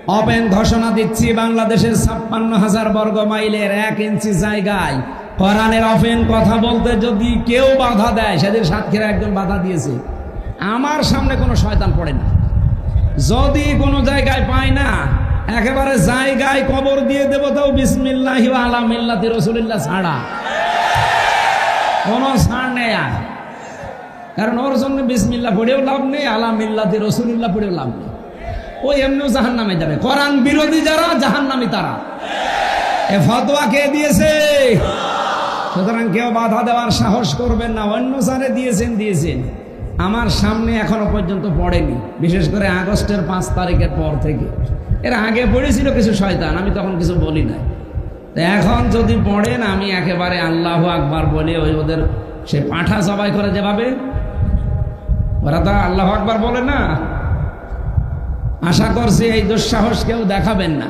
Open ঘোষণা দিচ্ছি, বাংলাদেশের 56,000 বর্গ মাইলের 1 ইঞ্চি জায়গায় কোরআনের ওপেন কথা বলতে যদি কেউ বাধা দেয়, সেদিন সাতক্ষীরা একজন বাধা দিয়েছে, আমার সামনে কোনো শয়তান পড়ে না। যদি কোনো জায়গায় পায় না, একেবারে জায়গায় কবর দিয়ে দেব, তাও বিসমিল্লাহি ওয়া আলা মিল্লাতি রাসূলিল্লাহ ছাড়া কোনো ছাড় নেই। আর কারণ ওর জন্য বিসমিল্লাহ পড়েও লাভ নেই, আলা মিল্লাতি রাসূলিল্লাহ পড়েও লাভ নেই। ওই এমনিও জাহান্নামে যাবে। কোরআন বিরোধী যারা, জাহান্নামী তারা। এ ফতোয়া কে দিয়েছে? সুতরাং কেউ বাধা দেওয়ার সাহস করবেন না। অন্য স্যারে দিয়েছেন, আমার সামনে এখনো পর্যন্ত পড়েনি, বিশেষ করে আগস্টের 5 তারিখের পর থেকে। এর আগে পড়েছিল কিছু শয়তান, আমি তখন কিছু বলি নাই। এখন যদি পড়েন, আমি একেবারে আল্লাহু আকবার বলে ওই ওদের সে পাঁঠা জবাই করে যেভাবে, ওরা তো আল্লাহু আকবার বলে না। আশা করছি এই দুঃসাহস কেউ দেখাবেন না।